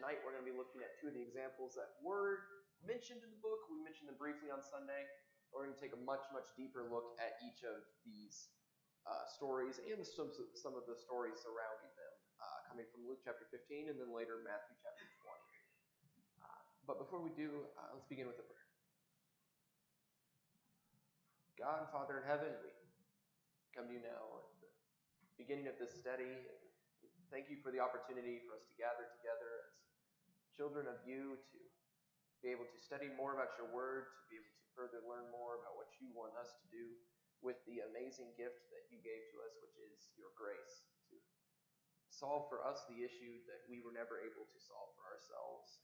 tonight we're going to be looking at two of the examples that were mentioned in the book. We mentioned them briefly on Sunday. We're going to take a much, much deeper look at each of these stories and some of the stories surrounding them, coming from Luke chapter 15 and then later Matthew chapter 20. But before we do, let's begin with a prayer. God, Father in heaven, we come to you now at the beginning of this study. Thank you for the opportunity for us to gather together as children of you, to be able to study more about your word, to be able to further learn more about what you want us to do with the amazing gift that you gave to us, which is your grace, to solve for us the issue that we were never able to solve for ourselves.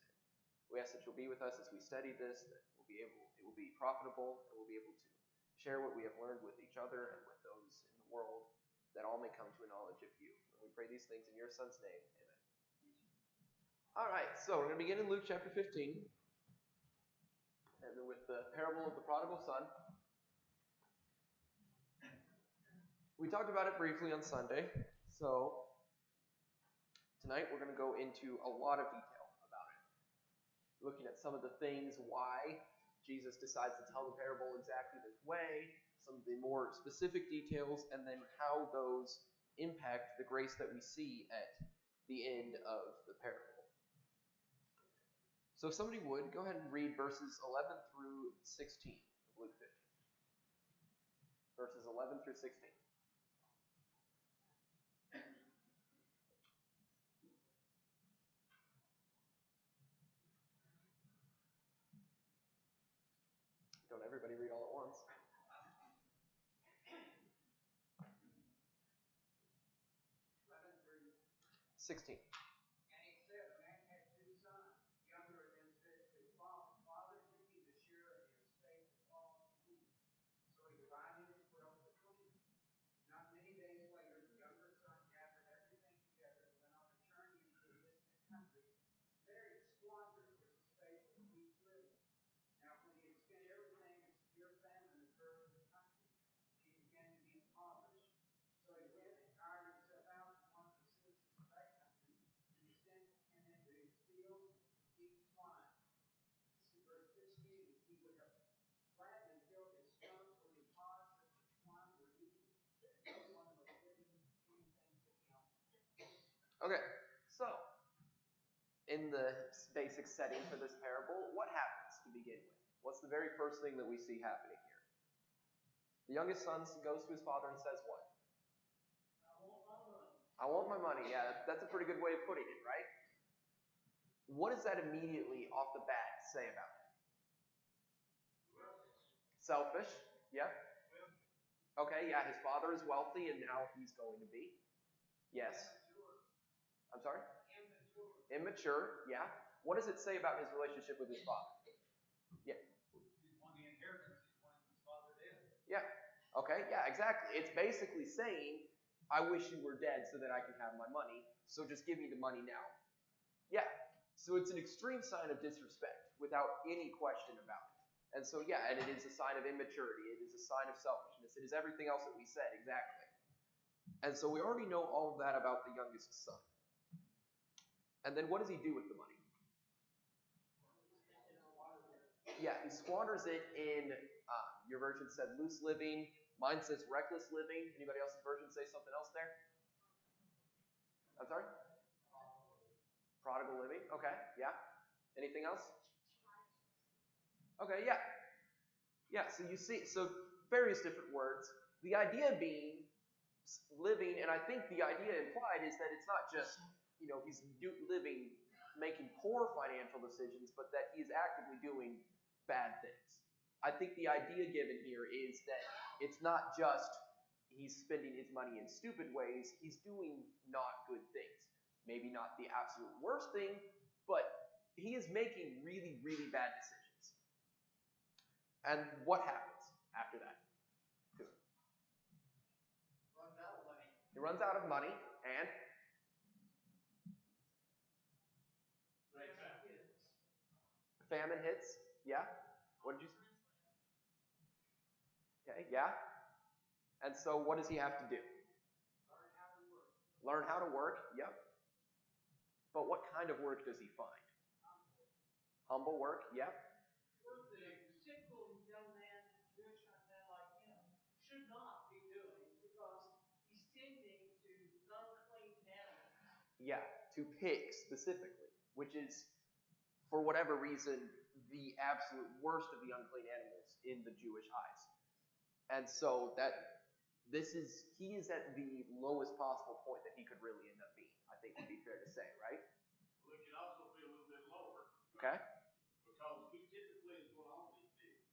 And we ask that you'll be with us as we study this, that it will be profitable, and we'll be able to share what we have learned with each other and with those in the world, that all may come to a knowledge of you. And we pray these things in your Son's name. Amen. All right, so we're going to begin in Luke chapter 15. And then with the parable of the prodigal son. We talked about it briefly on Sunday. So tonight we're going to go into a lot of detail about it. Looking at some of the things why Jesus decides to tell the parable exactly this way, some of the more specific details, and then how those impact the grace that we see at the end of the parable. So if somebody would, go ahead and read verses 11 through 16 of Luke 15. Verses 11 through 16. Don't everybody read all at once. 16. And he said, a man had two sons. The younger of them said to his father, Father, give me the share of the estate that belongs to me. So he divided his wealth between them. Not many days later, the younger son gathered everything together and went on a journey into a distant country. There he squandered his estate with loose living. Now when he had spent everything, a severe famine occurred in the country. He began to be impoverished. So he went and hired himself out to one of the citizens of that country, and he sent him into his fields to feed swine. See verse 16, he would have gladly filled his stomach with the pods that the swine were eating, and no one was giving anything to him. Okay, so in the basic setting for this parable, what happens to begin with? What's the very first thing that we see happening here? The youngest son goes to his father and says what? I want my money. Yeah, that's a pretty good way of putting it, right? What does that immediately off the bat say about him? Selfish. Yep. Okay, yeah, his father is wealthy and now he's going to be. Yes. I'm sorry? Immature, yeah. What does it say about his relationship with his father? Yeah. He's wanting the inheritance, he's wanting his father dead. Yeah. Okay, yeah, exactly. It's basically saying, I wish you were dead so that I can have my money, so just give me the money now. Yeah. So it's an extreme sign of disrespect, without any question about it. And so, yeah, and it is a sign of immaturity. It is a sign of selfishness. It is everything else that we said, exactly. And so we already know all of that about the youngest son. And then what does he do with the money? Yeah, he squanders it in, your version said loose living. Mine says reckless living. Anybody else's version say something else there? I'm sorry? Prodigal living. Okay, yeah. Anything else? Okay, yeah. Yeah, so you see, so various different words. The idea being living, and I think the idea implied is that it's not just, he's living, making poor financial decisions, but that he's actively doing bad things. I think the idea given here is that it's not just he's spending his money in stupid ways, he's doing not good things. Maybe not the absolute worst thing, but he is making really, really bad decisions. And what happens after that to him? Runs out of money. He runs out of money, and famine hits. Yeah. What did you say? Okay, yeah. And so what does he have to do? Learn how to work. Learn how to work, yep. But But what kind of work does he find? Humble work, yep. Work that a typical young man, Jewish young man like him, should not be doing because he's tending to unclean animals. Yeah, to pigs specifically, which is, for whatever reason, the absolute worst of the unclean animals in the Jewish eyes. And so he is at the lowest possible point that he could really end up being, I think would be fair to say, right? Well, it can also be a little bit lower. Okay. Because who typically is going to own these pigs?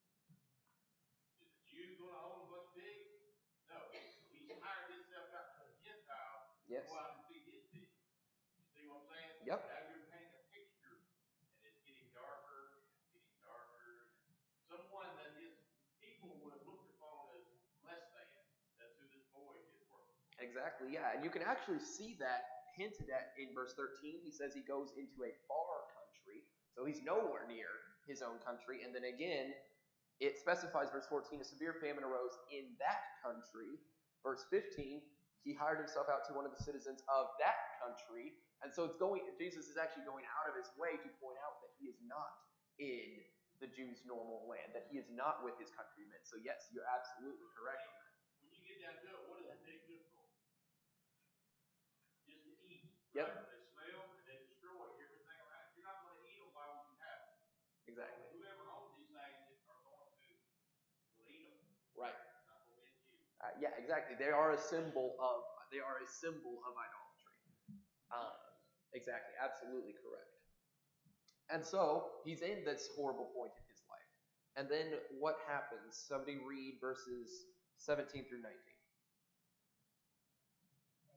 Is a Jew going to own a bunch of pigs? No. So he's hired himself out to a Gentile to go out and feed his pigs. You see what I'm saying? Yep. Now you're painting a picture, and it's getting darker and it's getting darker. Someone that his people would have looked upon as less than. That's who this boy is working for. Exactly, yeah. And you can actually see that hinted at in verse 13. He says he goes into a far country. So he's nowhere near his own country. And then again, it specifies, verse 14, a severe famine arose in that country. Verse 15, he hired himself out to one of the citizens of that country. And so Jesus is actually going out of his way to point out that he is not in the Jews' normal land, that he is not with his countrymen. So yes, you're absolutely correct on that. When you get down to it, what is a pig good for? Just to eat. Yep. Right? They smell and they destroy everything around. You're not going to eat them while you have them. Exactly. Whoever owns these things are going to eat them. Right. Not going to eat you. Yeah, exactly. They are a symbol of idolatry. Exactly. Absolutely correct. And so he's in this horrible point in his life. And then what happens? Somebody read verses 17 through 19.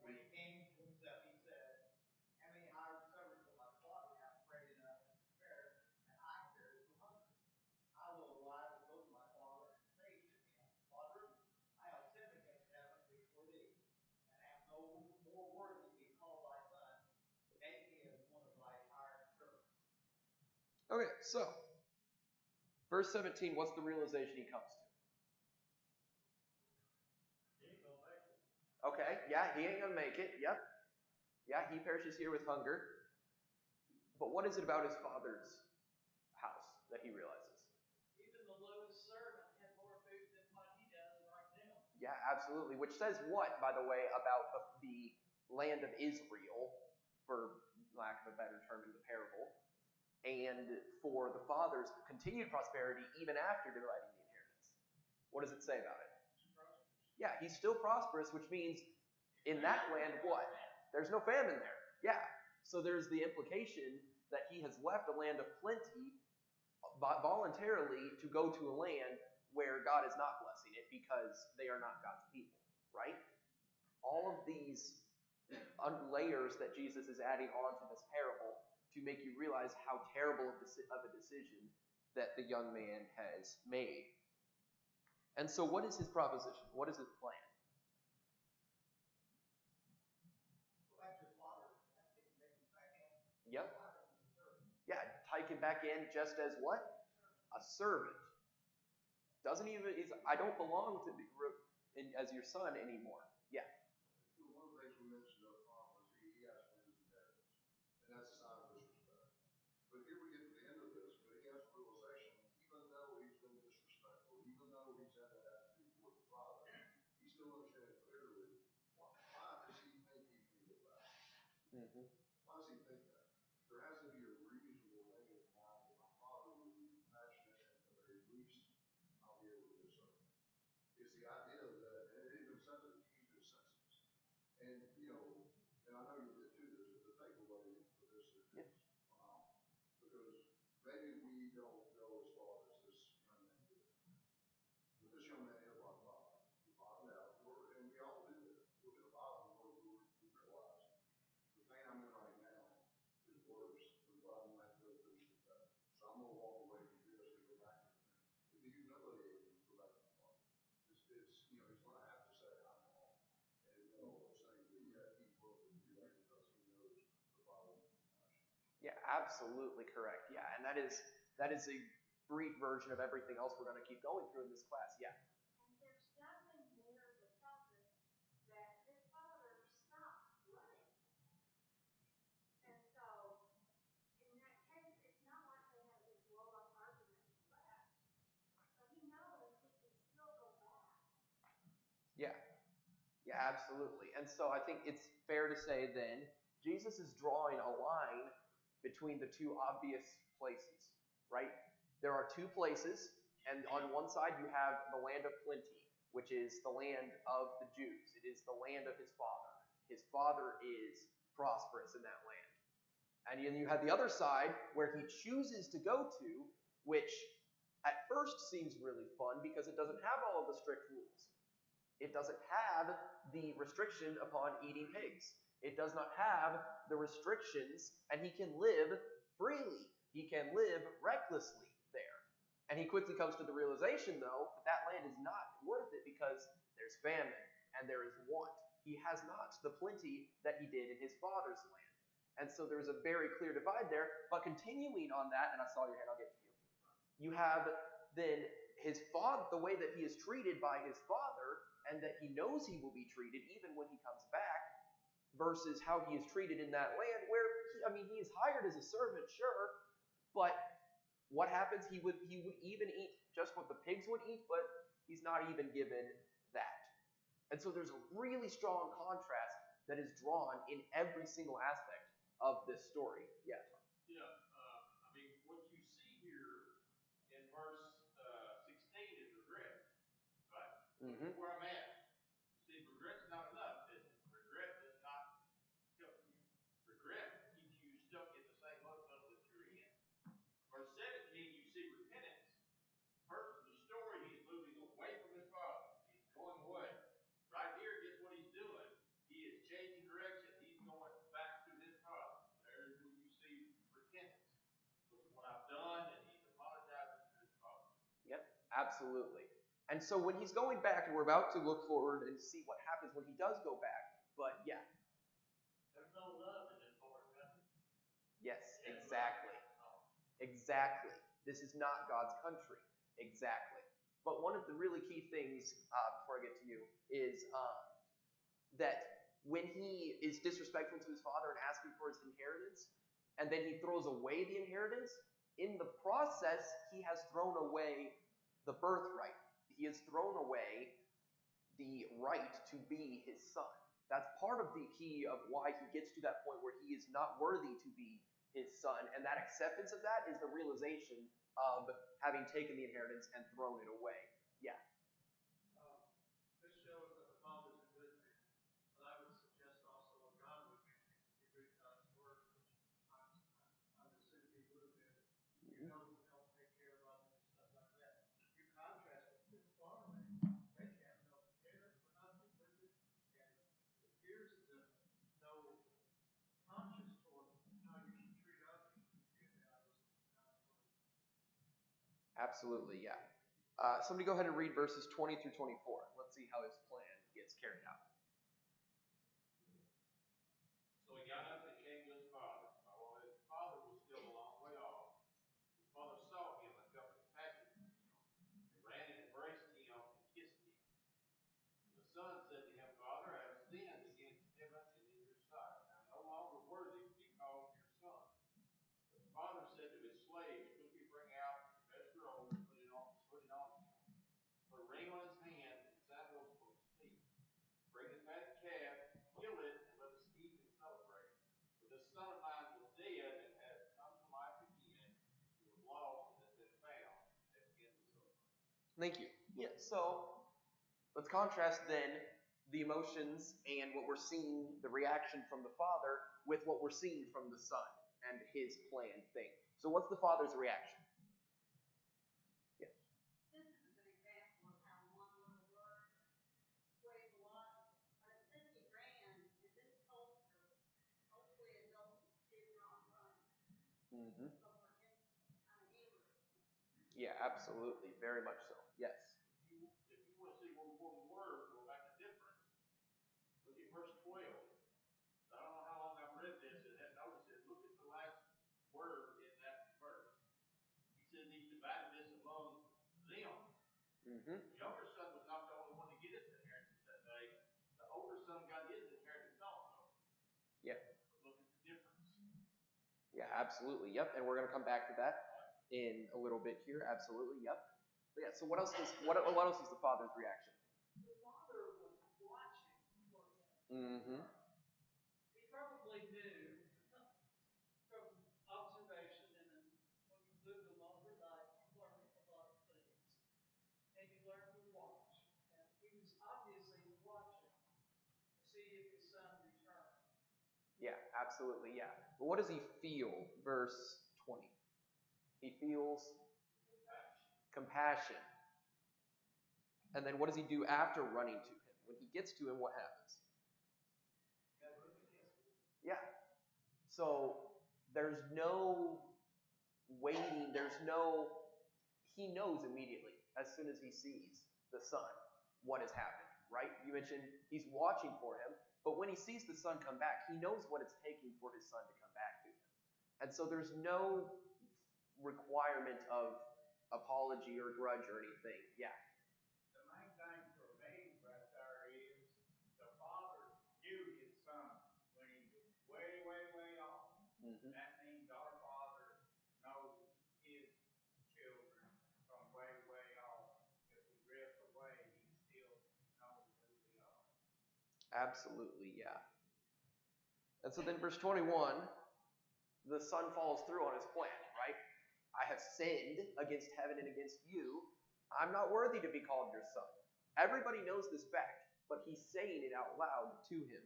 When he came to himself, he said, how many hired servants of my father have bread enough and to spare, and I perish from hunger? I will arise and go to my father and say to him, Father, I have sinned against heaven and before thee, and am no more worthy to be called thy son. Make me as one of thy hired servants. Okay, so verse 17, what's the realization he comes to? Okay, yeah, he ain't gonna make it. Yep. Yeah, he perishes here with hunger. But what is it about his father's house that he realizes? Even the lowest servant had more food than what he does right now. Yeah, absolutely. Which says what, by the way, about the land of Israel, for lack of a better term in the parable, and for the father's continued prosperity even after dividing the inheritance. What does it say about it? Yeah, he's still prosperous, which means in that land, what? There's no famine there. Yeah. So there's the implication that he has left a land of plenty voluntarily to go to a land where God is not blessing it because they are not God's people, right? All of these layers that Jesus is adding on to this parable to make you realize how terrible of a decision that the young man has made. And so what is his proposition? What is his plan? Go back to his father and take him back in. Yep. Yeah, take him back in just as what? A servant. Doesn't even, I don't belong to as your son anymore. Yeah. One of the things we mentioned up front was he asked for his inheritance. And that's a sign of disrespect. But here we get to the end of this, but he has a realization, even though he's been disrespectful, even though he's had that attitude toward the father, he still understands clearly why does he think he can go back? Mm-hmm. Why does he think that? There has to be a reasonable thing in his mind that my father will be compassionate and at the very least I'll be able to do something. It's the idea that, and it even says it, keep his senses. And, and I know you'll get to this, but the takeaway for this is, because maybe we don't go as far as this young man did. But this young man hit a rock bottom. He bottomed out, and we all do that. We'll hit a bottom where we realize the pain I'm in right now is worse than what I'm going to have to go through today. So I'm going to walk away from this and go back to the thing. If the humility and go back to the Father. He's going to have to say, I'm wrong. And all those things, but yet he's willing to do that because he knows the Father's compassion. Yeah, absolutely correct. Yeah, and that is a brief version of everything else we're going to keep going through in this class. Yeah. And there's nothing there that tells us that his father stopped loving him. And so Yeah, absolutely. And so I think it's fair to say then Jesus is drawing a line between the two obvious places, right? There are two places, and on one side you have the land of plenty, which is the land of the Jews. It is the land of his father. His father is prosperous in that land. And then you have the other side where he chooses to go to, which at first seems really fun because it doesn't have all of the strict rules. It doesn't have the restriction upon eating pigs. It does not have the restrictions, and he can live freely. He can live recklessly there. And he quickly comes to the realization, though, that that land is not worth it because there's famine and there is want. He has not the plenty that he did in his father's land. And so there's a very clear divide there. But continuing on that, and I saw your hand, I'll get to you. You have then his father, the way that he is treated by his father, and that he knows he will be treated even when he comes back, versus how he is treated in that land where, he is hired as a servant, sure, but what happens? He would even eat just what the pigs would eat, but he's not even given that. And so there's a really strong contrast that is drawn in every single aspect of this story. Yeah. Yeah, what you see here in verse 16 is regret, right? Mm-hmm. Where I'm at. See, regret's not enough, is it? Regret does not help you. Regret keeps you stuck in the same mud puddle that you're in. Verse 17, you see repentance. First in the story, he's moving away from his father. He's going away. Right here, guess what he's doing? He is changing direction. He's going back to his father. There's where you see repentance. Look at what I've done, and he's apologizing to his father. Yep, absolutely. And so when he's going back, and we're about to look forward and see what happens when he does go back, but yeah. There's no love in this foreign country. Yes, exactly. Exactly. This is not God's country. Exactly. But one of the really key things, before I get to you, is that when he is disrespectful to his father and asking for his inheritance, and then he throws away the inheritance, in the process, he has thrown away the birthright. He has thrown away the right to be his son. That's part of the key of why he gets to that point where he is not worthy to be his son. And that acceptance of that is the realization of having taken the inheritance and thrown it away. Yeah. This shows that the Father's a good man, but I would suggest also a godly man if you read God's word, which I would assume he would have been. You know, to help take care of others and stuff like that. You contrast it with this farmland. They have no care for nothing with it, and it appears as if no conscience toward how you should treat others. Absolutely, yeah. Somebody go ahead and read verses 20 through 24. Let's see how his plan gets carried out. So he got up and came to his father. While his father was still a long way off, his father saw him and felt compassion for him, and ran and embraced him and kissed him. And the son said to him, Father, I have sinned against heaven and in your sight. I am no longer worthy to be called your son. But the father said to his slaves, quickly bring out the best robe and put it on him. Put a ring on his hand and sandals on his feet. Bring the fatted calf, kill it, and let us eat and celebrate. For this son of mine was dead and has come to life again. He was lost and has been found, and they began to celebrate. Thank you. Yeah, so let's contrast then the emotions and what we're seeing, the reaction from the father, with what we're seeing from the son and his planned thing. So what's the father's reaction? This is a good example of how one little word sways a lot. But it says he ran. In this culture, hopefully adults did not run. Mm-hmm. So for him, kind of angry. Yeah, absolutely. Very much so. Yes. If you want to see where one word will make a difference, look at verse 12. I don't know how long I've read this and hadn't noticed it. Look at the last word in that verse. He says he divided this among them. Mm-hmm. The younger son was not the only one to get his inheritance that day. The older son got his inheritance also. Yeah. But look at the difference. Yeah, absolutely. Yep. And we're going to come back to that in a little bit here. Absolutely. Yep. But yeah. So what else is the father's reaction? The father was watching Mm-hmm. He probably knew from observation, and then when you live a longer life, you learn a lot of things, and you learn to watch. And he was obviously watching to see if his son returned. Yeah, absolutely, yeah. But what does he feel? Verse 20. He feels compassion. And then what does he do after running to him? When he gets to him, what happens? Yeah. So there's no waiting. He knows immediately as soon as he sees the son what has happened, right? You mentioned he's watching for him, but when he sees the son come back, he knows what it's taking for his son to come back to him. And so there's no requirement of apology or grudge or anything. Yeah. The main thing for me right there is the father knew his son when he was way, way, way off. Mm-hmm. That means our Father knows his children from way, way off. If we drift away, he still knows who we are. Absolutely, yeah. And so then verse 21, the son follows through on his plan, right? I have sinned against heaven and against you. I'm not worthy to be called your son. Everybody knows this fact, but he's saying it out loud to him.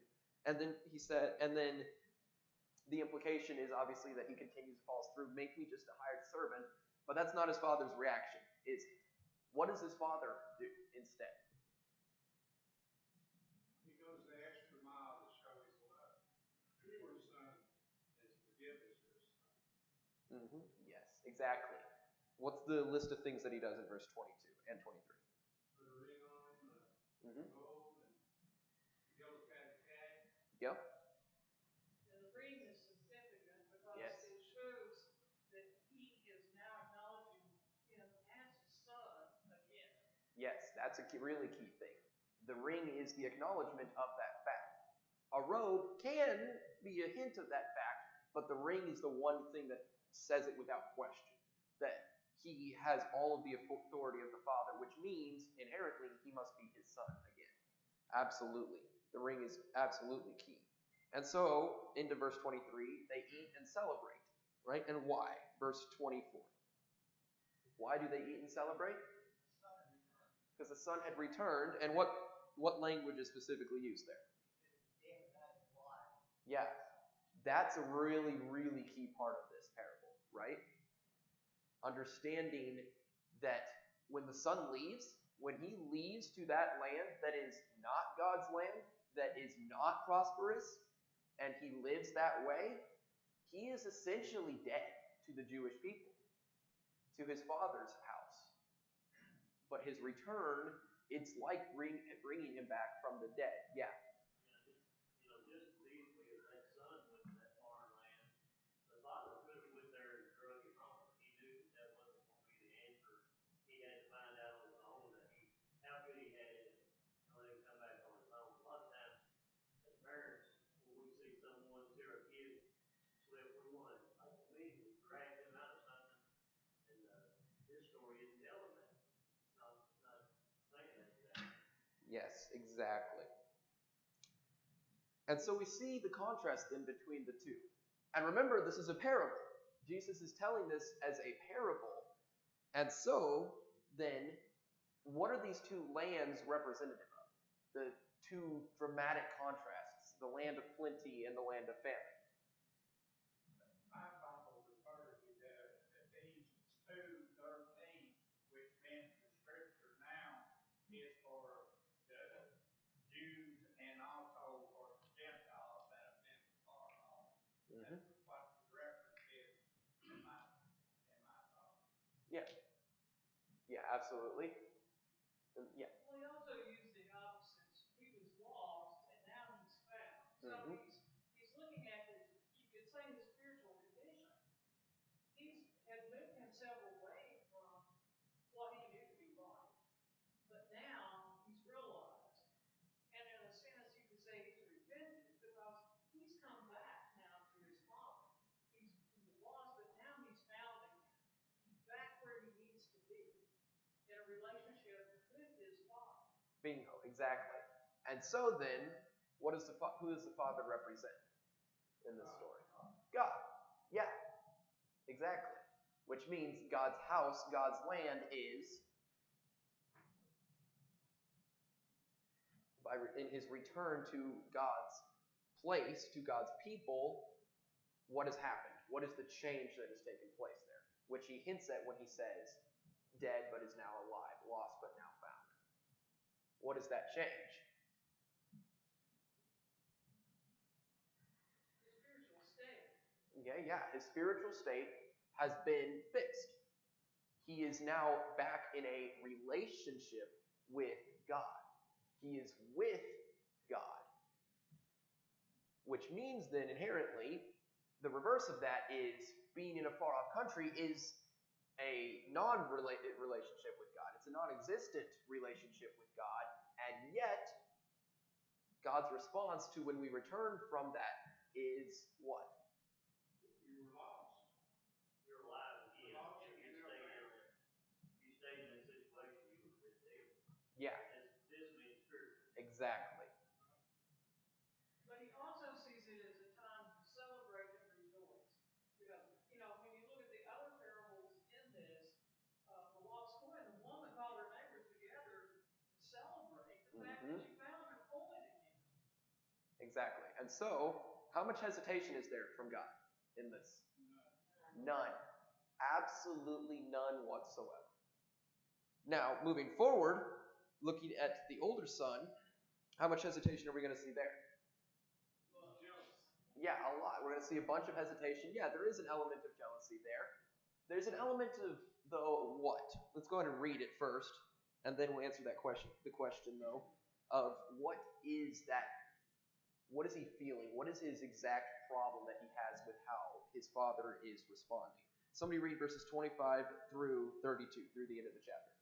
And then he said, and then the implication is obviously that he continues to follow through, make me just a hired servant, but that's not his father's reaction, is it? What does his father do instead? He goes the extra mile to show his love for his son and forgiveness for his son. Mm-hmm. Yes, exactly. What's the list of things that he does in verse 22 and 23? Put a ring on him, Mm-hmm. gold, and yellow fatted calf. Yep. And the ring is significant because Yes. it shows that he is now acknowledging him as his son again. Yes, that's a really key thing. The ring is the acknowledgement of that fact. A robe can be a hint of that fact, but the ring is the one thing that says it without question. That he has all of the authority of the Father, which means inherently he must be his son again. Absolutely. The ring is absolutely key. And so, into verse 23, they eat and celebrate, right? And why? Verse 24. Why do they eat and celebrate? Because the son had returned. And what language is specifically used there? Yeah. That's a really, really key part of this parable, right? Understanding that when the son leaves, when he leaves to that land that is not God's land, that is not prosperous, and he lives that way, he is essentially dead to the Jewish people, to his father's house. But his return, it's like bringing him back from the dead. Yeah. Just as easily as that son went to that foreign land, the father could have went there and drug him home. He knew that wasn't going to be the answer. He had to find out on his own how good he had it, and let him come back on his own. A lot of times, as parents, when we see someone see our kids slip, we want to immediately drag them out of something. And this story isn't telling that. It's not saying that exactly. Yes, exactly. And so we see the contrast then between the two. And remember, this is a parable. Jesus is telling this as a parable. And so, then, what are these two lands representative of? The two dramatic contrasts, the land of plenty and the land of famine. My Bible refers to Ephesians 2:13, which means the scripture now is for the Jews and also for the Gentiles that have been far off. Mm-hmm. That's what the reference is in my thought. Yeah. Yeah, absolutely. Yeah. Well, he also used the opposites. He was lost, and now he's found. So Mm-hmm. he's looking at his, you could say, his spiritual condition. He had moved himself away from what he knew to be right, but now he's realized, and in a sense, you could say he's repented because he's come back now to his father. He was lost, but now he's found again. He's back where he needs to be in a relationship with his father. Bingo, exactly. And so then, who does the Father represent in this story? God. Yeah, exactly. Which means God's house, God's land is, in his return to God's place, to God's people, what has happened? What is the change that has taken place there? Which he hints at when he says, dead but is now alive, lost but now found. What is that change? His spiritual state. Okay, yeah, his spiritual state has been fixed. He is now back in a relationship with God. He is with God. Which means then inherently, the reverse of that is being in a far off country is a non-related relationship with God. It's a non-existent relationship with God. And yet, God's response to when we return from that is what? You were lost. You're alive again. Lost If and you you're stayed back. you stayed in that situation, you would have been dead. Yeah, That's physically and spiritually. exactly. But he also sees it as a time to celebrate and rejoice. Because, when you look at the other parables in this, the lost coin, the woman called her neighbors together to celebrate the fact that she found her coin again. Exactly. And so, how much hesitation is there from God in this? None. Absolutely none whatsoever. Now, moving forward, looking at the older son, how much hesitation are we going to see there? Yeah, a lot. We're going to see a bunch of hesitation. Yeah, there is an element of jealousy there. There's an element of, though, what? Let's go ahead and read it first, and then we'll answer that question. The question, though, of what is that? What is he feeling? What is his exact problem that he has with how his father is responding? Somebody read verses 25 through 32, through the end of the chapter.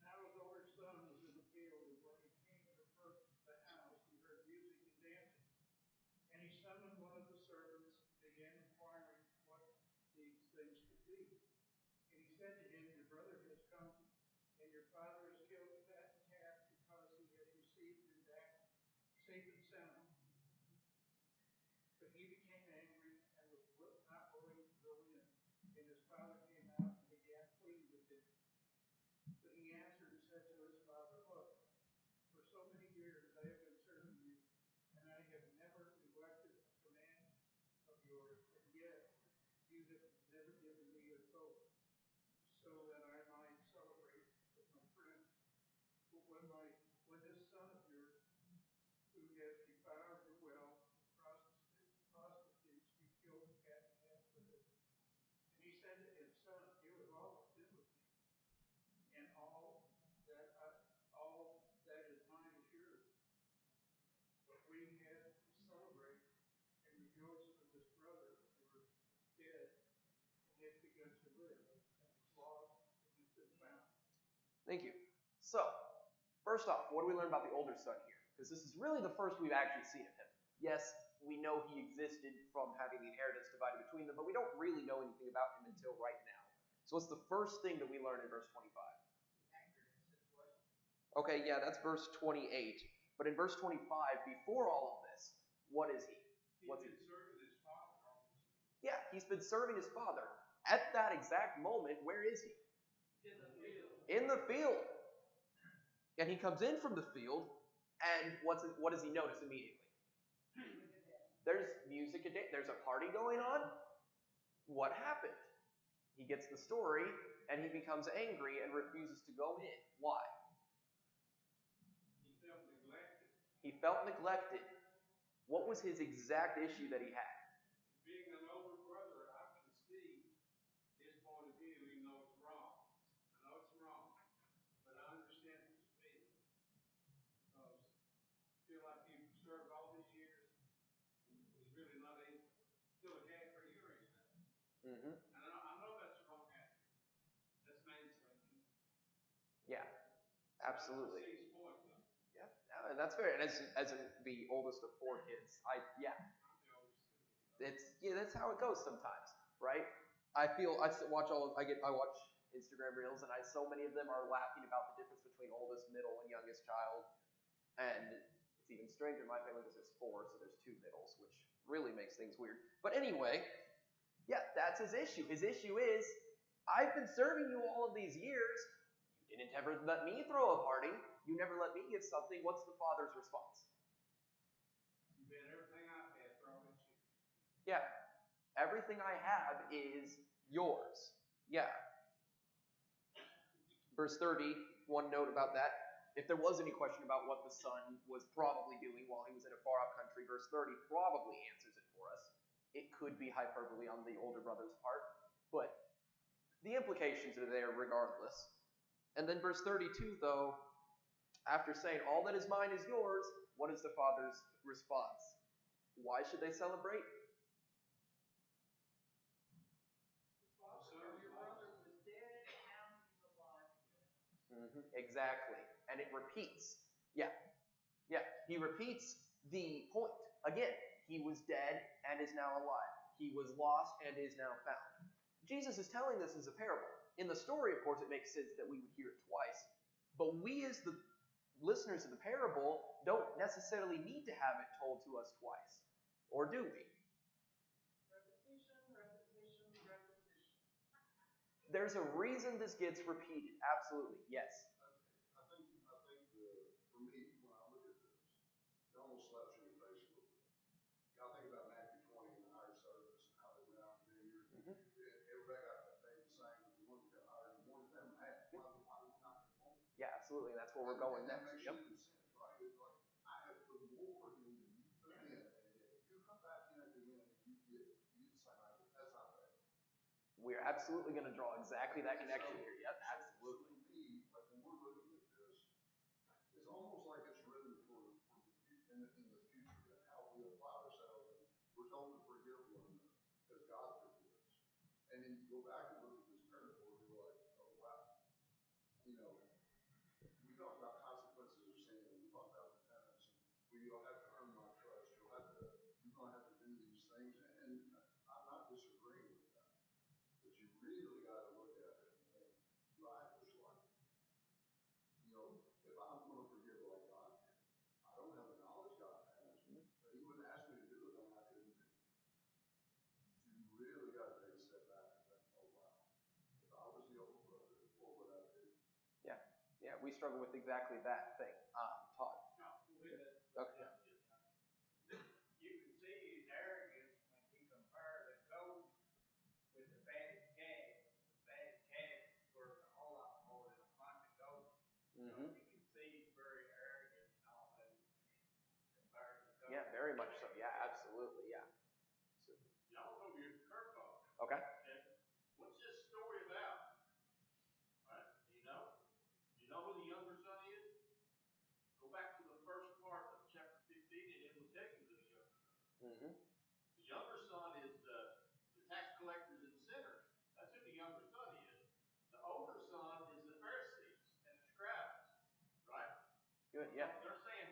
Now his older son was in the field, and when he came to approach the house, he heard music and dancing. And he summoned one of the servants and began inquiring what these things could be. And he said to him, your brother has come, and your father has killed the fattened calf because he has received him back safe and sound. But he became angry and was not willing to go in. And his father came out and began pleading with him. But he answered and said to his father, look, for so many years I have been serving you, and I have never neglected a command of yours, and yet you have never given me a coat, so that I might celebrate with my friends. But when this son of yours, who has defiled your well with prostitutes, you killed the fattened calf with it. And he said to him, son, you have always been with me, and all that is mine is yours. But we have to celebrate and rejoice for this brother of yours is dead and has begun to live, and was lost and has been found. Thank you. So, first off, what do we learn about the older son here? Because this is really the first we've actually seen of him. Yes, we know he existed from having the inheritance divided between them, but we don't really know anything about him until right now. So what's the first thing that we learn in verse 25? Okay, yeah, that's verse 28. But in verse 25, before all of this, what is he? What's he? He's been serving his father all this year. Yeah, he's been serving his father. At that exact moment, where is he? In the field. In the field. And he comes in from the field, and what does he notice immediately? There's music, there's a party going on. What happened? He gets the story, and he becomes angry and refuses to go in. Why? He felt neglected. He felt neglected. What was his exact issue that he had? Being an older brother, I can see his point of view, even though it's wrong. I know it's wrong, but I understand his feeling. Because I feel like you've served all these years, and he's really not able to kill a cat for you or anything. Mm-hmm. And I know that's the wrong attitude. That's manslaughter. Yeah, absolutely. I see his point, though. Yeah, and that's fair. And as the oldest of 4 kids, I'm the oldest too. that's how it goes sometimes, right? I watch Instagram reels, and so many of them are laughing about the difference between oldest, middle, and youngest child, and it's It's even stranger in my family because there's 4, so there's 2 middles, which really makes things weird. But anyway, yeah, that's his issue. His issue is, I've been serving you all of these years. You didn't ever let me throw a party. You never let me give something. What's the father's response? You bet everything I've had thrown at you. Yeah, everything I have is yours. Yeah. Verse 30, one note about that. If there was any question about what the son was probably doing while he was in a far-off country, verse 30 probably answers it for us. It could be hyperbole on the older brother's part, but the implications are there regardless. And then verse 32, though, after saying all that is mine is yours, what is the father's response? Why should they celebrate? Your brother was dead, and now he's alive again. Exactly. And it repeats. Yeah. He repeats the point. Again, he was dead and is now alive. He was lost and is now found. Jesus is telling this as a parable. In the story, of course, it makes sense that we would hear it twice. But we, as the listeners of the parable, don't necessarily need to have it told to us twice. Or do we? Repetition. There's a reason this gets repeated. Absolutely. Yes. I think for me, when I look at this, it almost slaps you in the face a little bit. I think about Matthew 20 in the hired service and how they went out and everybody got paid the same. The ones that got hired, the ones that never had. Why are we not getting more? Yeah, absolutely. And that's where we're going and next. That makes sense, right? It's like, I have put more in than you put in, and if you come back in at the end and you get the same idea, that's not fair. We're absolutely going to draw exactly that connection here. Yep, absolutely. So for me, like when we're looking at this, it's almost like it's written for the in the future and how we apply ourselves. And we're told to forgive one another because God forgives. And then you go back and look at this parable, and you're like, oh wow, we talk about consequences of sin. We talk about repentance. And you'll have to earn my trust. You're going to have to do these things. And I'm not disagreeing with that. But you really got to look at it and think, life is life. If I'm going to forgive like God did, I don't have the knowledge God has, but He wouldn't ask me to do a thing I couldn't do. So you really got to take a step back and think, oh wow, if I was the older brother, what would I do? Yeah, we struggle with exactly that thing. Todd. Okay. You can see his arrogance when he compared a goat with the fatted calf. The fatted calf is worth a whole lot more than a bunch of goats. So you can see he's very arrogant and all that compared to goats. Yeah, very much so. Yeah, absolutely. Yeah. Y'all know your curveball. Okay. What's this story about? Right? You know who the younger son is? Go back to the first part of chapter 15 and it will tell you who the younger son is. The younger son is the tax collectors and sinners. That's who the younger son is. The older son is the Pharisees and the scribes. Right? Good, yeah. They're saying,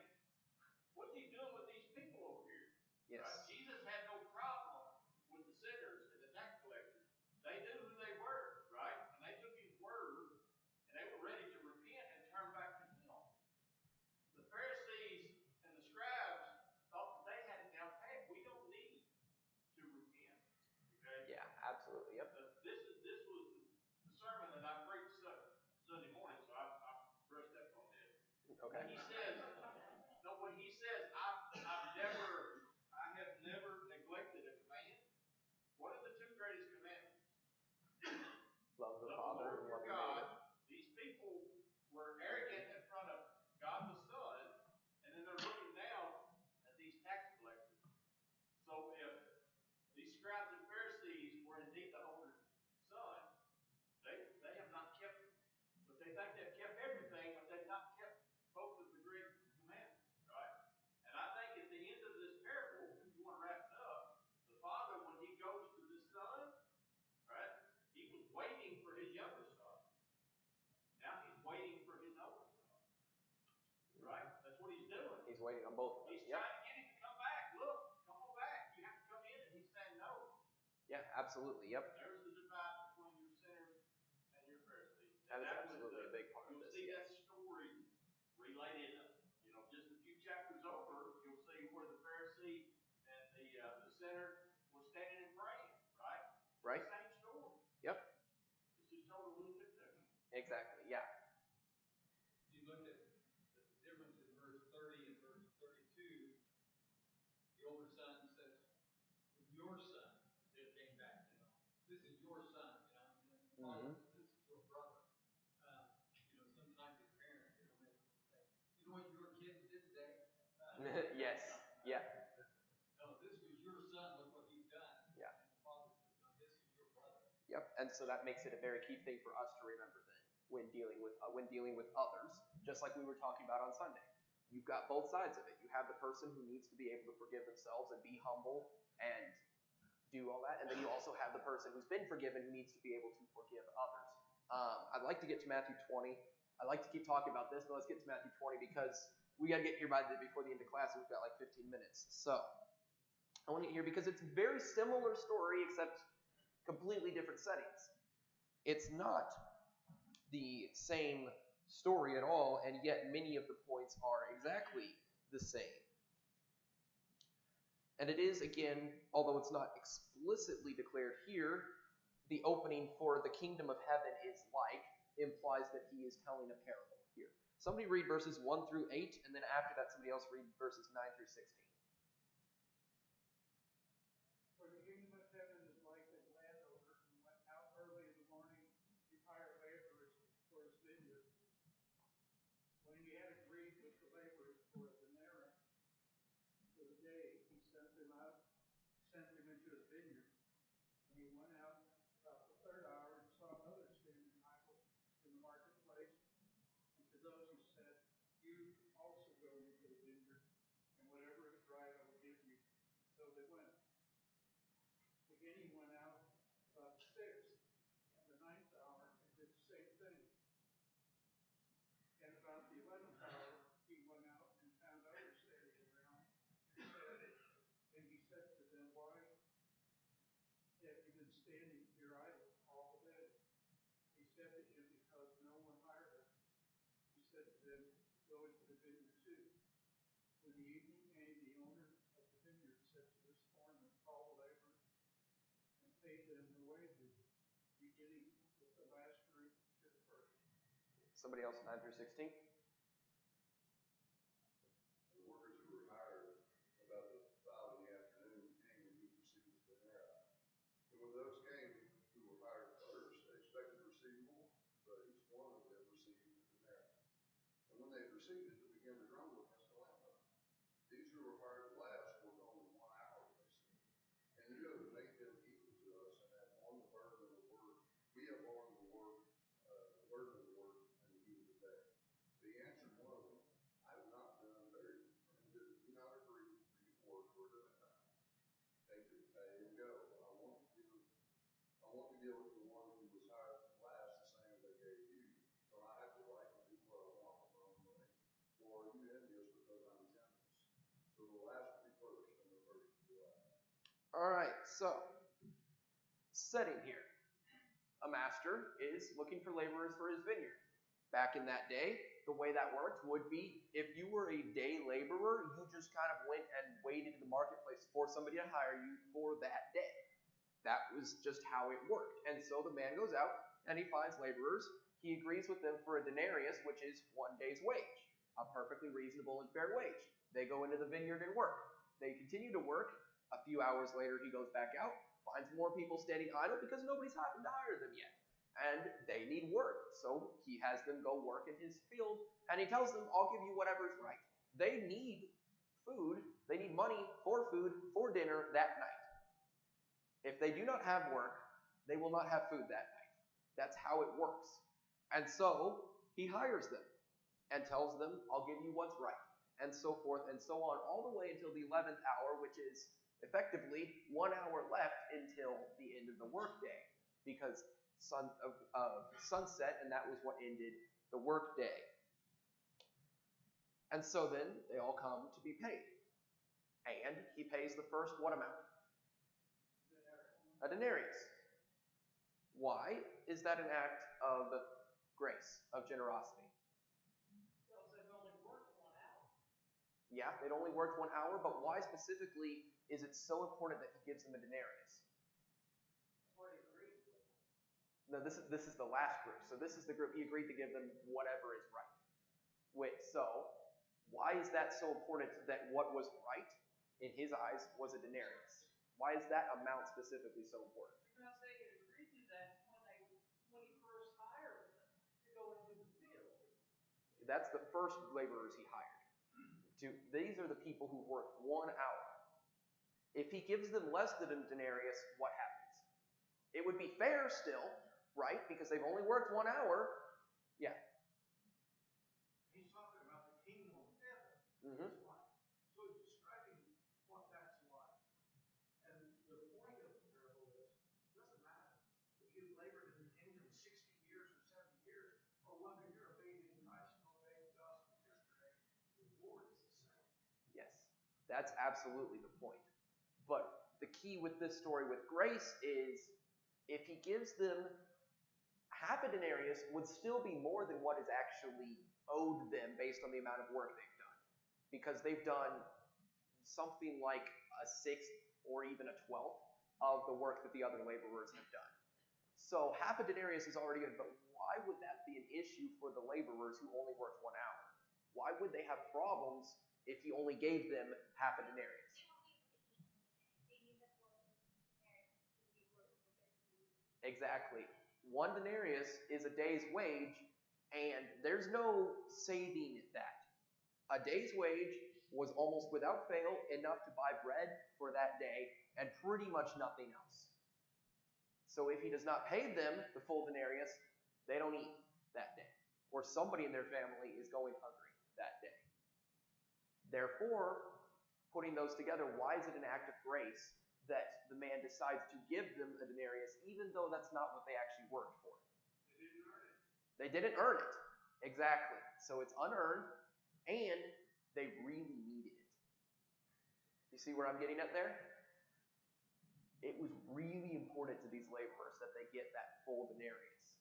what's he doing with these people over here? Yes. Right? Jesus had no problem with the sinners and the tax collectors. They knew who they were, right? And they took his word and they were ready to repent and turn back to him. The Pharisees and the scribes thought that they had it down pat. We don't need to repent. Okay? Yeah, absolutely. Yep. This was the sermon that I preached Sunday morning, so I brushed up on this. Okay. When he says, I have never neglected a command. What are the 2 greatest commandments? Love the Love Father the Lord your God. These people were arrogant in front of God the Son, and then they're looking down at these tax collectors. So if these scribes and Pharisees were indeed the older son, they have not kept, but they think they've kept everything, but they've not kept both of the great commandments, right? And I think at the end of this parable, if you want to wrap it up, the father, when he goes to the son, right, he was waiting for his younger son. Now he's waiting for his older son. Right? That's what he's doing. He's waiting on both of them. He's trying to get him to come back. Look, come on back. You have to come in. And he's saying no. Yeah, absolutely. Yep. There's the divide between your sinners and your Pharisees. That is absolutely a big part of this. You'll see that story related, just a few chapters over Exactly, yeah. You look at the difference in verse 30 and verse 32. The older son says, your son that came back, this is your son, and the father says, this is your brother. Sometimes as parents, make people say, you know what your kids did today? Yes, yeah. No, this was your son, look what he's done. Yeah. And the father says, no, this is your brother. Yep, and so that makes it a very key thing for us to remember then when dealing with others, just like we were talking about on Sunday. You've got both sides of it. You have the person who needs to be able to forgive themselves and be humble and do all that, and then you also have the person who's been forgiven who needs to be able to forgive others. I'd like to get to Matthew 20. I like to keep talking about this, but let's get to Matthew 20 because we got to get here before the end of class, and we've got like 15 minutes. So I want to get here because it's a very similar story, except completely different settings. It's not the same story at all, and yet many of the points are exactly the same. And it is, again, although it's not explicitly declared here, the opening for the kingdom of heaven is like implies that he is telling a parable here. Somebody read verses 1 through 8, and then after that somebody else read verses 9 through 16. For the kingdom of heaven is like a landowner who went out early in the morning to hire laborers for his vineyard. When he had agreed with the laborers for a denarius for the day, he sent them into his vineyard. And he went out about the third hour and saw others standing idle in the marketplace. And to those he said, you also go into the vineyard, and whatever is right I will give you. So they went. Again he went out about the sixth and the ninth hour and did the same thing. And about the 11th hour he went out and found others standing around and he said to them, why have you been standing here idle all the day? He said to him, because no one hired us. He said to them, go into the vineyard too. When the evening came, the owner of the vineyard said to his foreman, call the laborers and pay them their wages, beginning with the last fruit to the first. Somebody else, 9 through 16. The workers who were hired about the 5 in the afternoon came and each received his denarii. And when those came who were hired first, they expected to receive more, but each one of them received a denarii. And when they received it, they began to grumble against the landowner. These who were hired last worked only 1 hour, they said. And you have made them equal to us and have borne the burden of the work. We have borne the burden of the work and the heat of the day. But he answered one of them, I have not done unfairly. And did we not agree for you to work for a denarii? Take your pay and go. I want to give the one who was hired last the same as they gave you. Don't I have the right to do what I want with my own money? Or are you envious because I'm generous? So the last will be first, and the first will be last. All right, so setting here. A master is looking for laborers for his vineyard. Back in that day, the way that worked would be if you were a day laborer, you just kind of went and waited in the marketplace for somebody to hire you for that day. That was just how it worked. And so the man goes out and he finds laborers. He agrees with them for a denarius, which is 1 day's wage, a perfectly reasonable and fair wage. They go into the vineyard and work. They continue to work. A few hours later, he goes back out, finds more people standing idle because nobody's happened to hire them yet. And they need work. So he has them go work in his field, and he tells them, I'll give you whatever's right. They need food. They need money for food, for dinner that night. If they do not have work, they will not have food that night. That's how it works. And so he hires them and tells them, I'll give you what's right, and so forth and so on, all the way until the 11th hour, which is effectively 1 hour left until the end of the workday, because of sunset, and that was what ended the workday. And so then they all come to be paid. And he pays the first what amount? A denarius. Why is that an act of grace, of generosity? Because they've only worked 1 hour. Yeah, they'd only worked 1 hour, but why specifically is it so important that he gives them a denarius? That's what he agreed with. No, this is the last group. So this is the group he agreed to give them whatever is right. Wait, so why is that so important that what was right in his eyes was a denarius? Why is that amount specifically so important? Because they had agreed to that when he first hired them to go into the field. That's the first laborers he hired. These are the people who worked 1 hour. If he gives them less than a denarius, what happens? It would be fair still, right? Because they've only worked 1 hour. Yeah. He's talking about the kingdom of heaven. Mm-hmm. So he's describing what that's like. And the point of the parable is, it doesn't matter if you've labored in the kingdom 60 years or 70 years, or whether you're a baby in Christ and obeying the gospel yesterday, the reward is the same. Yes, that's absolutely the point. But the key with this story with grace is, if he gives them half a denarius, would still be more than what is actually owed them based on the amount of work they've done. Because they've done something like a sixth or even a 12th of the work that the other laborers have done. So half a denarius is already good, but why would that be an issue for the laborers who only worked 1 hour? Why would they have problems if he only gave them half a denarius? Exactly. 1 denarius is a day's wage, and there's no saving that. A day's wage was almost without fail enough to buy bread for that day and pretty much nothing else. So if he does not pay them the full denarius, they don't eat that day. Or somebody in their family is going hungry that day. Therefore, putting those together, why is it an act of grace that the man decides to give them a denarius, even though that's not what they actually worked for? They didn't earn it. They didn't earn it. Exactly. So it's unearned, and they really needed it. You see where I'm getting at there? It was really important to these laborers that they get that full denarius.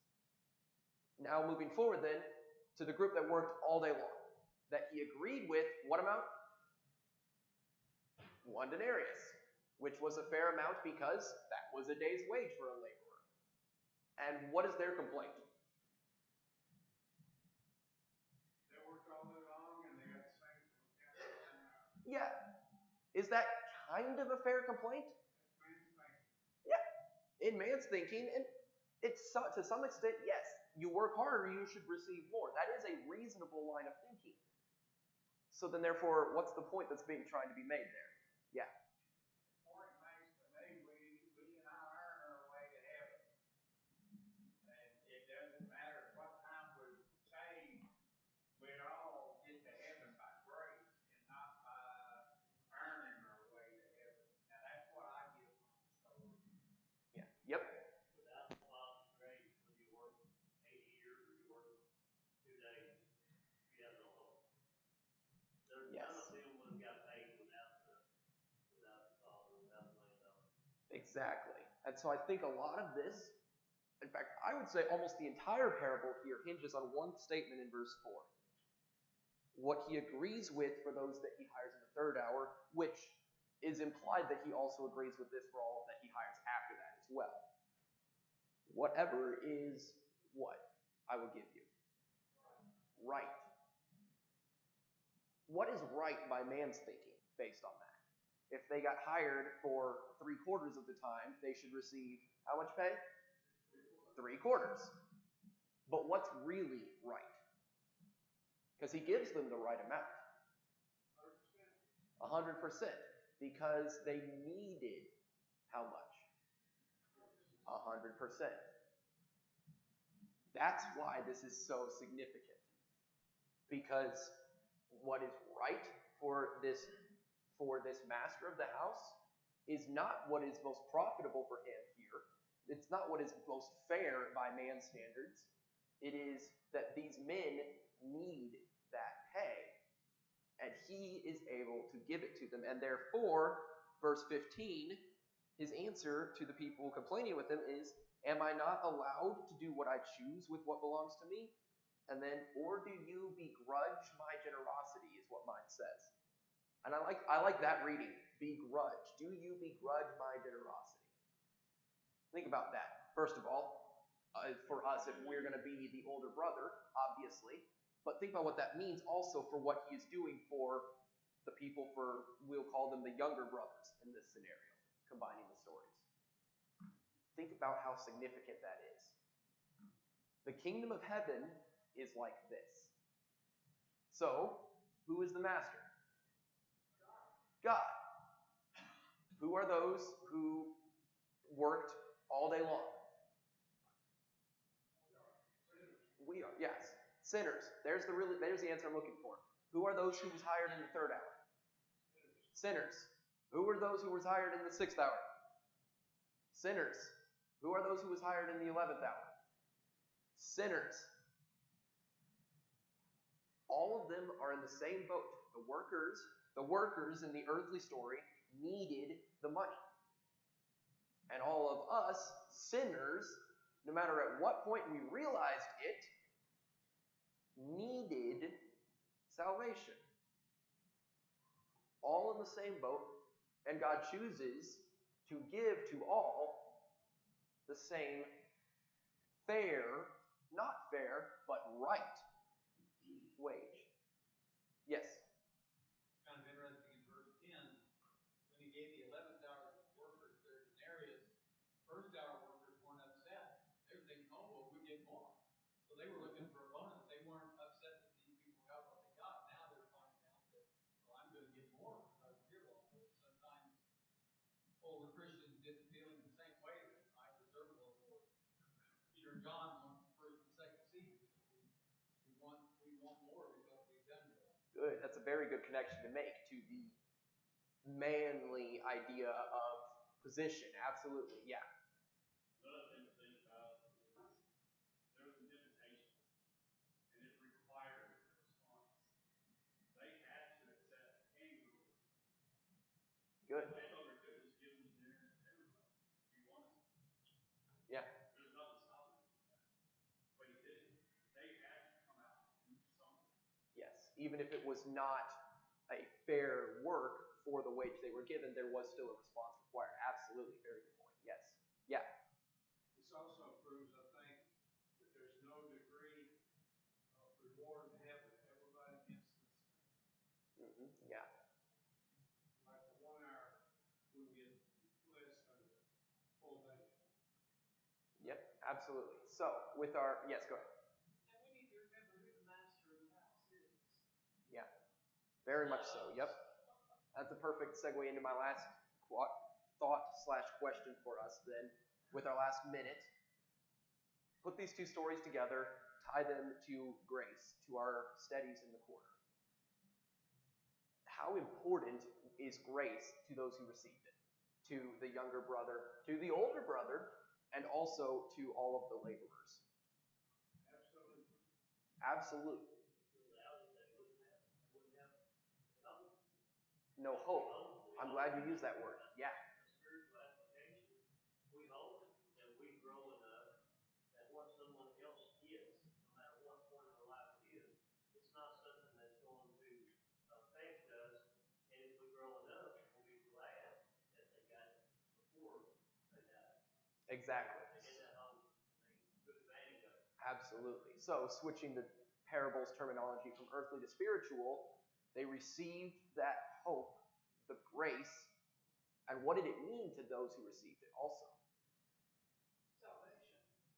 Now moving forward then, to the group that worked all day long, that he agreed with, what amount? 1 denarius, which was a fair amount because that was a day's wage for a laborer. And what is their complaint? They worked all day long and they got the same thing. Yeah. Is that kind of a fair complaint? That's man's thinking. Yeah. In man's thinking, and it's to some extent, yes. You work harder, you should receive more. That is a reasonable line of thinking. So then therefore, what's the point that's trying to be made there? Yeah. The point makes to me, we cannot earn our way to heaven. And it doesn't matter what time we're saved, we all get to heaven by grace and not by earning our way to heaven. Now that's what I get from the story. Yeah. Yep. Without the Father's grace, when you work 80 years or you work 2 days, you have no hope. None of them would have got paid without the Father, without the landowner. Exactly. And so I think a lot of this, in fact, I would say almost the entire parable here hinges on one statement in verse 4. What he agrees with for those that he hires in the 3rd hour, which is implied that he also agrees with this for all that he hires after that as well. Whatever is what I will give you. Right. What is right by man's thinking based on that? If they got hired for 3/4 of the time, they should receive how much pay? 3/4. But what's really right? Because he gives them the right amount. 100%. Because they needed how much? 100%. That's why this is so significant. Because what is right for this master of the house is not what is most profitable for him here. It's not what is most fair by man's standards. It is that these men need that pay, and he is able to give it to them. And therefore, verse 15, his answer to the people complaining with him is, am I not allowed to do what I choose with what belongs to me? And then, or do you begrudge my generosity, is what mine says. And I like that reading. Begrudge. Do you begrudge my generosity? Think about that. First of all, for us if we're going to be the older brother, obviously. But think about what that means also for what he is doing for the people we'll call them the younger brothers in this scenario, combining the stories. Think about how significant that is. The kingdom of heaven is like this. So, who is the master? God. Who are those who worked all day long? We are, yes. Sinners. There's the answer I'm looking for. Who are those who was hired in the 3rd hour? Sinners. Who are those who was hired in the 6th hour? Sinners. Who are those who was hired in the 11th hour? Sinners. All of them are in the same boat. The workers in the earthly story needed the money. And all of us, sinners, no matter at what point we realized it, needed salvation. All in the same boat, and God chooses to give to all the same fair, not fair, but right wage. Yes? It's kind of interesting in verse 10, when he gave the 11th hour workers their denarius, 1st hour workers weren't upset. They were thinking, oh, well, we get more. So they were looking for a bonus. They weren't upset that these people got what they got. Now they're finding out that, well, I'm going to get more because I was here longer. Sometimes older Christians get the feeling the same way that I deserve a little more. Peter and John won first and second seats. We want more because we've done more. Good. That's a very good connection to make to the manly idea of position. Absolutely. Yeah. Another thing to think about is there was an invitation, and it required a response. They had to accept any rule. Good. The landowner could have just given the dinners to everybody if he wanted to. Yeah. There's nothing stopping him from that. But he didn't. They had to come out and do something. Yes. Even if it was not a fair work for the wage they were given, there was still a response required. Absolutely. Very good point. Yes. Yeah. This also proves, I think, that there's no degree of reward in heaven. Everybody gets the same. Yeah. Like the 1 hour will get less than the full day. Yep. Absolutely. So, yes, go ahead. And we need to remember who the master of the house is. Yeah. Very much so. Yep. That's a perfect segue into my last thought/question for us then, with our last minute. Put these two stories together, tie them to grace, to our studies in the quarter. How important is grace to those who received it? To the younger brother, to the older brother, and also to all of the laborers? Absolutely. Absolutely. Without it, they wouldn't have hope. No hope. I'm glad you used that word. Yeah. Spiritual application. We hope that we grow enough that what someone else gets, no matter what point of their life it is, it's not something that's going to affect us. And if we grow enough, we'll be glad that they got it before they died. Exactly. They get that hope and they took advantage of it. Absolutely. So, switching the parables terminology from earthly to spiritual, they received that hope, the grace, and what did it mean to those who received it also? Salvation.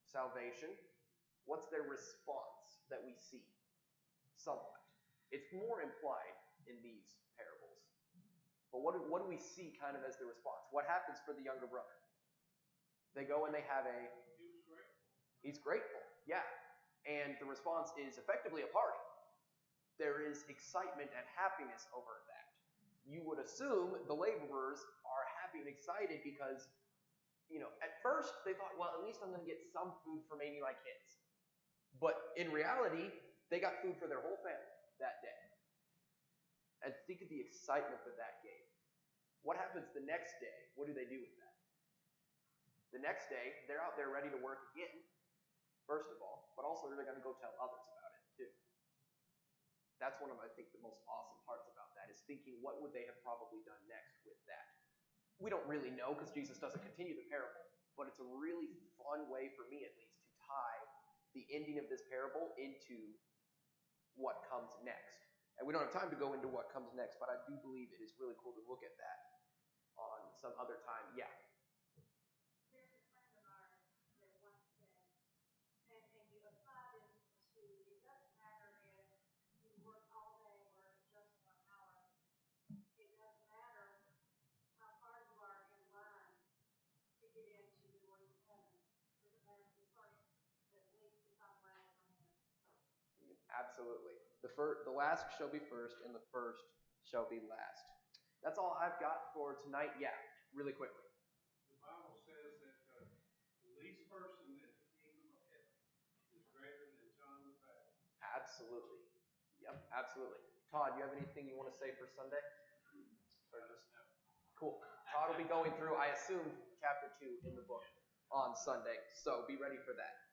Salvation. What's their response that we see? Somewhat. It's more implied in these parables. But what do we see kind of as the response? What happens for the younger brother? They go and they have He was grateful. He's grateful, yeah. And the response is effectively a party. There is excitement and happiness over that. You would assume the laborers are happy and excited because, at first they thought, well, at least I'm going to get some food for maybe my kids. But in reality, they got food for their whole family that day. And think of the excitement that gave. What happens the next day? What do they do with that? The next day, they're out there ready to work again, first of all, but also they're going to go tell others about it too. That's one of, I think, the most awesome parts about that, is thinking what would they have probably done next with that. We don't really know because Jesus doesn't continue the parable, but it's a really fun way for me at least to tie the ending of this parable into what comes next. And we don't have time to go into what comes next, but I do believe it is really cool to look at that on some other time. Yeah. There's a friend of ours that once said, and you apply this to, it doesn't matter if you work all day or just 1 hour. It doesn't matter how far you are in line to get into the doors of heaven. It doesn't matter if you're first, but at least if I'm last, I'm in. Absolutely. The last shall be first, and the first shall be last. That's all I've got for tonight. Yeah, really quickly. The Bible says that the least person in the kingdom of heaven is greater than John the Baptist. Absolutely. Yep, absolutely. Todd, you have anything you want to say for Sunday? Or just cool. Todd will be going through, I assume, chapter 2 in the book on Sunday, so be ready for that.